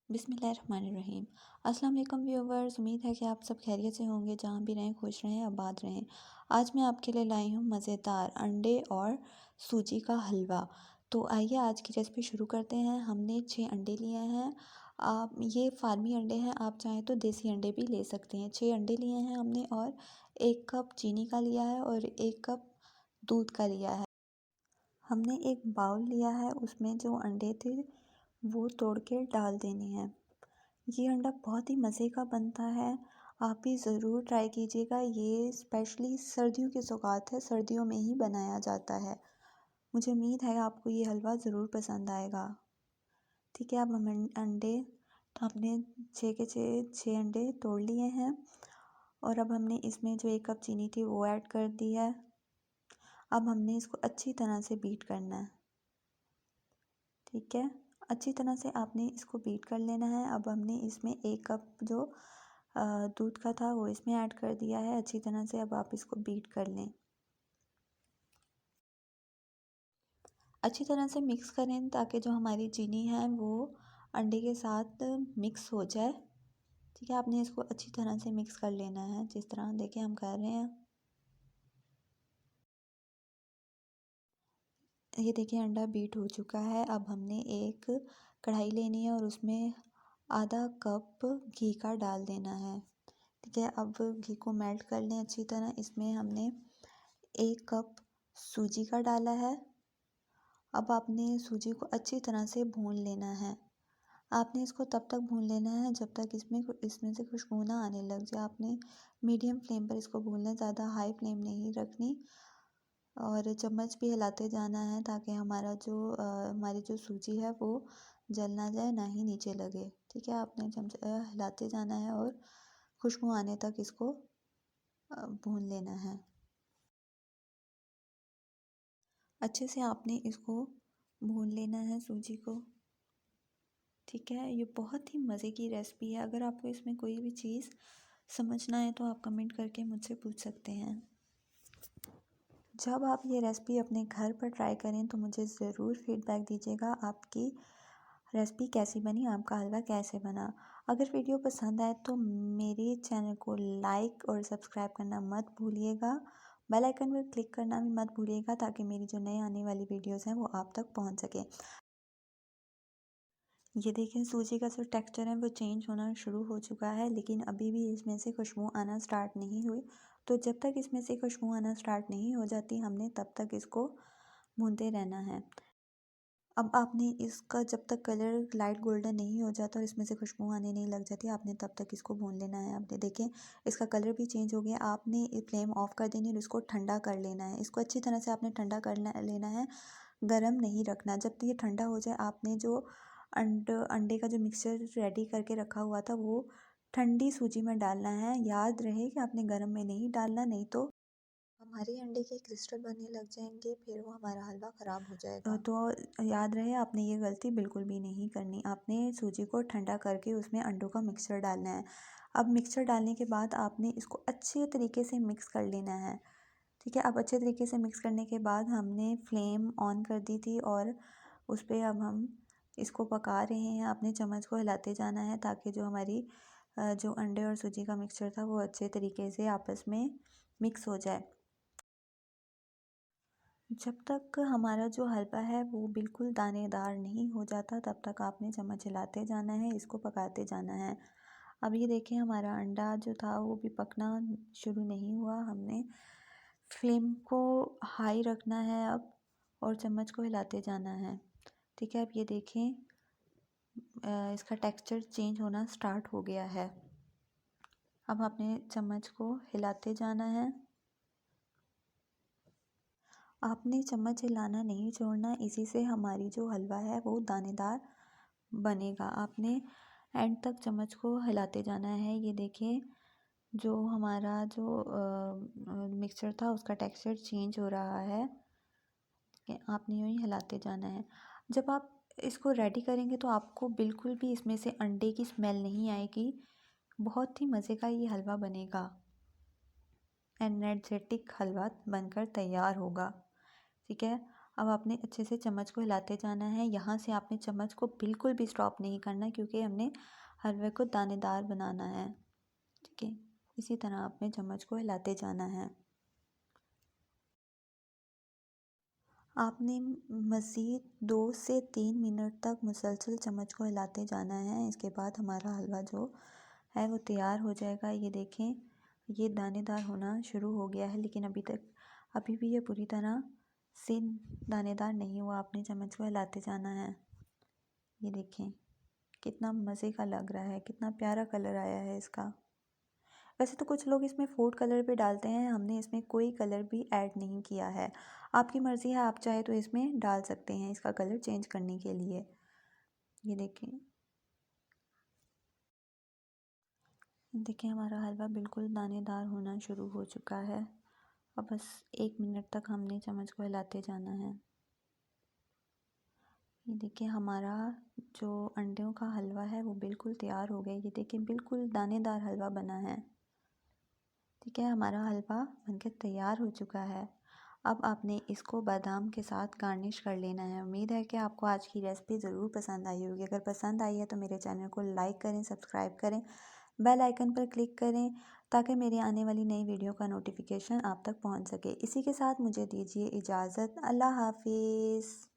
बिस्मिल्लाहिर्रहमानिर्रहीम। अस्सलाम वालेकुम व्यूअर्स, उम्मीद है कि आप सब खैरियत से होंगे, जहाँ भी रहें खुश रहें, आबाद रहें। आज मैं आपके लिए लाई हूँ मज़ेदार अंडे और सूजी का हलवा। तो आइए आज की रेसिपी शुरू करते हैं। हमने 6 अंडे लिए हैं। आप ये फार्मी अंडे हैं, आप चाहें तो देसी अंडे भी ले सकते हैं। 6 अंडे लिए हैं हमने और 1 कप चीनी का लिया है और 1 कप दूध का लिया है। हमने एक बाउल लिया है, उसमें जो अंडे थे वो तोड़ के डाल देने हैं। ये अंडा बहुत ही मज़े का बनता है, आप भी ज़रूर ट्राई कीजिएगा। ये स्पेशली सर्दियों की सौगात है, सर्दियों में ही बनाया जाता है। मुझे उम्मीद है आपको ये हलवा ज़रूर पसंद आएगा। ठीक है, अब हम अंडे तो हमने 6 के 6 अंडे तोड़ लिए हैं और अब हमने इसमें जो 1 कप चीनी थी वो ऐड कर दी है। अब हमने इसको अच्छी तरह से बीट करना है। ठीक है, अच्छी तरह से आपने इसको बीट कर लेना है। अब हमने इसमें 1 कप जो दूध का था वो इसमें ऐड कर दिया है अच्छी तरह से। अब आप इसको बीट कर लें, अच्छी तरह से मिक्स करें ताकि जो हमारी चीनी है वो अंडे के साथ मिक्स हो जाए। ठीक है, आपने इसको अच्छी तरह से मिक्स कर लेना है, जिस तरह देखिए हम कर रहे हैं। ये देखिए अंडा बीट हो चुका है। अब हमने एक कढ़ाई लेनी है और उसमें आधा कप घी का डाल देना है। ठीक है, अब घी को मेल्ट कर लें अच्छी तरह। इसमें हमने 1 कप सूजी का डाला है। अब आपने सूजी को अच्छी तरह से भून लेना है। आपने इसको तब तक भून लेना है जब तक इसमें से खुशबू ना आने लग जाए। आपने मीडियम फ्लेम पर इसको भूनना है, ज़्यादा हाई फ्लेम नहीं रखनी। और चम्मच भी हिलाते जाना है ताकि हमारी जो सूजी है वो जल ना जाए, ना ही नीचे लगे। ठीक है, आपने चमच हिलाते जाना है और खुशबू आने तक इसको भून लेना है। अच्छे से आपने इसको भून लेना है सूजी को। ठीक है, ये बहुत ही मज़े की रेसिपी है। अगर आपको इसमें कोई भी चीज़ समझना है तो आप कमेंट करके मुझसे पूछ सकते हैं। जब आप ये रेसिपी अपने घर पर ट्राई करें तो मुझे ज़रूर फीडबैक दीजिएगा, आपकी रेसिपी कैसी बनी, आपका हलवा कैसे बना। अगर वीडियो पसंद आए तो मेरे चैनल को लाइक और सब्सक्राइब करना मत भूलिएगा। बेल आइकन पर क्लिक करना भी मत भूलिएगा ताकि मेरी जो नई आने वाली वीडियोस हैं वो आप तक पहुंच सके। ये देखें सूजी का जो टेक्सचर है वो चेंज होना शुरू हो चुका है, लेकिन अभी भी इसमें से खुशबू आना स्टार्ट नहीं हुई। तो जब तक इसमें से खुशबू आना स्टार्ट नहीं हो जाती हमने तब तक इसको भूनते रहना है। अब आपने इसका जब तक कलर लाइट गोल्डन नहीं हो जाता और इसमें से खुशबू आने नहीं लग जाती, आपने तब तक इसको भून लेना है। आपने देखें इसका कलर भी चेंज हो गया। आपने फ्लेम ऑफ कर देनी और इसको ठंडा कर लेना है। इसको अच्छी तरह से आपने ठंडा कर लेना है, गरम नहीं रखना। जब तक ये ठंडा हो जाए आपने जो अंडे का जो मिक्सचर रेडी करके रखा हुआ था वो ठंडी सूजी में डालना है। याद रहे कि आपने गरम में नहीं डालना, नहीं तो हमारे अंडे के क्रिस्टल बनने लग जाएंगे, फिर वो हमारा हलवा ख़राब हो जाएगा। तो याद रहे आपने ये गलती बिल्कुल भी नहीं करनी। आपने सूजी को ठंडा करके उसमें अंडों का मिक्सचर डालना है। अब मिक्सचर डालने के बाद आपने इसको अच्छे तरीके से मिक्स कर लेना है। ठीक है, अब अच्छे तरीके से मिक्स करने के बाद हमने फ्लेम ऑन कर दी थी और उस पर अब हम इसको पका रहे हैं। आपने चम्मच को हिलाते जाना है ताकि जो हमारी जो अंडे और सूजी का मिक्सचर था वो अच्छे तरीके से आपस में मिक्स हो जाए। जब तक हमारा जो हलवा है वो बिल्कुल दानेदार नहीं हो जाता तब तक आपने चम्मच हिलाते जाना है, इसको पकाते जाना है। अब ये देखें हमारा अंडा जो था वो भी पकना शुरू नहीं हुआ। हमने फ्लेम को हाई रखना है अब और चम्मच को हिलाते जाना है। ठीक है, अब ये देखें इसका टेक्सचर चेंज होना स्टार्ट हो गया है। अब आपने चम्मच को हिलाते जाना है। आपने चम्मच हिलाना नहीं छोड़ना, इसी से हमारी जो हलवा है वो दानेदार बनेगा। आपने एंड तक चम्मच को हिलाते जाना है। ये देखिए जो हमारा जो मिक्सचर था उसका टेक्सचर चेंज हो रहा है कि आपने यूँ ही हिलाते जाना है। जब आप इसको रेडी करेंगे तो आपको बिल्कुल भी इसमें से अंडे की स्मेल नहीं आएगी। बहुत ही मज़े का ये हलवा बनेगा, एनर्जेटिक हलवा बनकर तैयार होगा। ठीक है, अब आपने अच्छे से चम्मच को हिलाते जाना है। यहाँ से आपने चम्मच को बिल्कुल भी स्टॉप नहीं करना, क्योंकि हमने हलवे को दानेदार बनाना है। ठीक है, इसी तरह आपने चम्मच को हिलाते जाना है। आपने मज़ीद 2 से 3 मिनट तक मुसलसल चम्मच को हिलाते जाना है। इसके बाद हमारा हलवा जो है वो तैयार हो जाएगा। ये देखें, ये दानेदार होना शुरू हो गया है, लेकिन अभी भी ये पूरी तरह से दानेदार नहीं हुआ। आपने चम्मच को हिलाते जाना है। ये देखें कितना मज़े का लग रहा है, कितना प्यारा कलर आया है इसका। वैसे तो कुछ लोग इसमें फूड कलर भी डालते हैं, हमने इसमें कोई कलर भी ऐड नहीं किया है। आपकी मर्ज़ी है, आप चाहे तो इसमें डाल सकते हैं इसका कलर चेंज करने के लिए। ये देखें, देखिए हमारा हलवा बिल्कुल दानेदार होना शुरू हो चुका है। अब बस 1 मिनट तक हमने चम्मच को हिलाते जाना है। ये देखिए हमारा जो अंडों का हलवा है वो बिल्कुल तैयार हो गया। ये देखिए बिल्कुल दानेदार हलवा बना है। ठीक है, हमारा हलवा बनकर तैयार हो चुका है। अब आपने इसको बादाम के साथ गार्निश कर लेना है। उम्मीद है कि आपको आज की रेसिपी ज़रूर पसंद आई होगी। अगर पसंद आई है तो मेरे चैनल को लाइक करें, सब्सक्राइब करें, बेल आइकन पर क्लिक करें, ताकि मेरी आने वाली नई वीडियो का नोटिफिकेशन आप तक पहुंच सके। इसी के साथ मुझे दीजिए इजाज़त। अल्लाह हाफिज़।